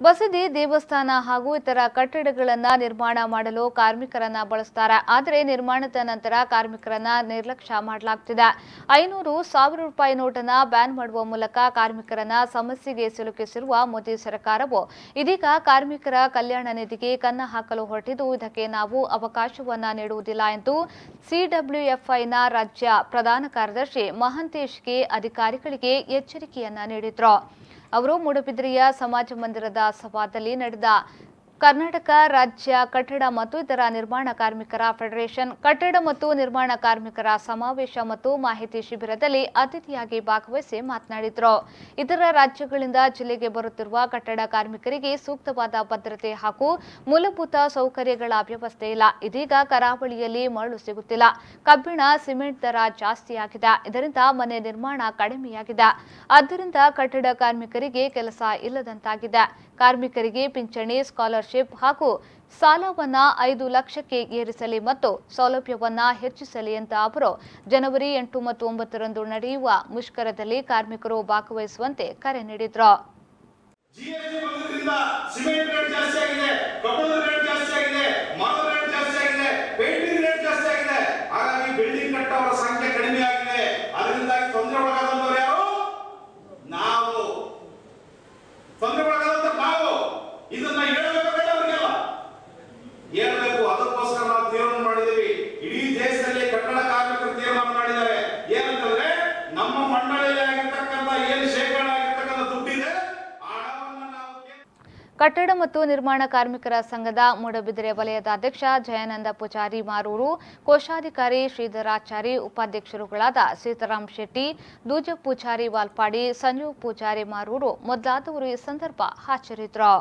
ಬಸದಿ ದೇವಸ್ಥಾನ ಹಾಗೂ ಇತರ ಕಟ್ಟಡಗಳನ್ನು ನಿರ್ಮಾಣ ಮಾಡಲು ಕಾರ್ಮಿಕರನ್ನ ಬಳಸುತ್ತಾರೆ. ಆದರೆ ನಿರ್ಮಾಣದ ನಂತರ ಕಾರ್ಮಿಕರನ್ನ ನಿರ್ಲಕ್ಷ್ಯ ಮಾಡಲಾಗುತ್ತಿದೆ. 500,000 ರೂಪಾಯಿ ನೋಟನ್ನು ಬ್ಯಾನ್ ಮಾಡುವ ಮೂಲಕ ಕಾರ್ಮಿಕರನ್ನ ಸಮಸ್ಯೆಗೆ ಸಿಲುಕಿಸಿರುವ ಮೋದಿ ಸರ್ಕಾರವು ಇದೀಗ ಕಾರ್ಮಿಕರ ಕಲ್ಯಾಣ ನಿಧಿಗೆ ಕನ್ನ ಹಾಕಲು ಹೊರಟಿದ್ದು, ಇದಕ್ಕೆ ನಾವು ಅವಕಾಶವನ್ನ ನೀಡುವುದಿಲ್ಲ ಎಂದು ಸಿಡಬ್ಲ್ಯೂಎಫ್ಐನ ರಾಜ್ಯ ಪ್ರಧಾನ ಕಾರ್ಯದರ್ಶಿ ಮಹಂತೇಶ್ಗೆ ಅಧಿಕಾರಿಗಳಿಗೆ ಎಚ್ಚರಿಕೆಯನ್ನ ನೀಡಿದರು. ಅವರು ಮೂಡಬಿದ್ರೆಯ ಸಮಾಜ ಮಂದಿರದ ಸಭಾದಲ್ಲಿ ನಡೆದ ಕರ್ನಾಟಕ ರಾಜ್ಯ ಕಟ್ಟಡ ಮತ್ತು ಇತರ ನಿರ್ಮಾಣ ಕಾರ್ಮಿಕರ ಫೆಡರೇಷನ್ ಕಟ್ಟಡ ಮತ್ತು ನಿರ್ಮಾಣ ಕಾರ್ಮಿಕರ ಸಮಾವೇಶ ಮತ್ತು ಮಾಹಿತಿ ಶಿಬಿರದಲ್ಲಿ ಅತಿಥಿಯಾಗಿ ಭಾಗವಹಿಸಿ ಮಾತನಾಡಿದರು. ಇತರ ರಾಜ್ಯಗಳಿಂದ ಜಿಲ್ಲೆಗೆ ಬರುತ್ತಿರುವ ಕಟ್ಟಡ ಕಾರ್ಮಿಕರಿಗೆ ಸೂಕ್ತವಾದ ಭದ್ರತೆ ಹಾಗೂ ಮೂಲಭೂತ ಸೌಕರ್ಯಗಳ ವ್ಯವಸ್ಥೆ ಇಲ್ಲ. ಇದೀಗ ಕರಾವಳಿಯಲ್ಲಿ ಮರಳು ಸಿಗುತ್ತಿಲ್ಲ. ಕಬ್ಬಿಣ, ಸಿಮೆಂಟ್ ದರ ಜಾಸ್ತಿಯಾಗಿದೆ. ಇದರಿಂದ ಮನೆ ನಿರ್ಮಾಣ ಕಡಿಮೆಯಾಗಿದೆ. ಆದ್ದರಿಂದ ಕಟ್ಟಡ ಕಾರ್ಮಿಕರಿಗೆ ಕೆಲಸ ಇಲ್ಲದಂತಾಗಿದೆ. ಕಾರ್ಮಿಕರಿಗೆ ಪಿಂಚಣಿ, ಸ್ಕಾಲರ್ಶಿಪ್ ಹಾಗೂ ಸಾಲವನ್ನ 5 ಲಕ್ಷಕ್ಕೆ ಏರಿಸಲಿ ಮತ್ತು ಸೌಲಭ್ಯವನ್ನ ಹೆಚ್ಚಿಸಲಿ ಅಂತ ಅವರು ಜನವರಿ 8 ಮತ್ತು 9 ರಂದು ನಡೆಯುವ ಮುಷ್ಕರದಲ್ಲಿ ಕಾರ್ಮಿಕರು ಭಾಗವಹಿಸುವಂತೆ ಕರೆ ನೀಡಿದರು. ಇದನ್ನ ಹೇಳಬೇಕು. ಅದಕ್ಕೋಸ್ಕರ ನಾವು ತೀರ್ಮಾನ ಮಾಡಿದ್ದೀವಿ. ಇಡೀ ದೇಶದಲ್ಲಿ ಕಟ್ಟಡ ಕಾರ್ಮಿಕರು ತೀರ್ಮಾನ ಮಾಡಿದ್ದಾರೆ. ಏನಂತಂದ್ರೆ, ನಮ್ಮ ಮಂಡಳಿಯಲ್ಲಿ ಆಗಿರ್ತಕ್ಕಂಥ ಏನು ಶೇಖರಣೆ ಆಗಿರ್ತಕ್ಕಂಥ ದುಡ್ಡಿದೆ, ಕಟ್ಟಡ ಮತ್ತು ನಿರ್ಮಾಣ ಕಾರ್ಮಿಕರ ಸಂಘದ ಮೂಡಬಿದಿರೆ ವಲಯದ ಅಧ್ಯಕ್ಷ ಜಯಾನಂದ ಪೂಜಾರಿ ಮಾರೂರು, ಕೋಶಾಧಿಕಾರಿ ಶ್ರೀಧರಾಚಾರಿ, ಉಪಾಧ್ಯಕ್ಷರುಗಳಾದ ಸೀತಾರಾಮ್ ಶೆಟ್ಟಿ, ದೂಜ ಪೂಜಾರಿ ವಾಲ್ಪಾಡಿ, ಸಂಜೀವ್ ಪೂಜಾರಿ ಮಾರೂರು ಮೊದಲಾದವರು ಈ ಸಂದರ್ಭ ಹಾಜರಿದ್ದರು.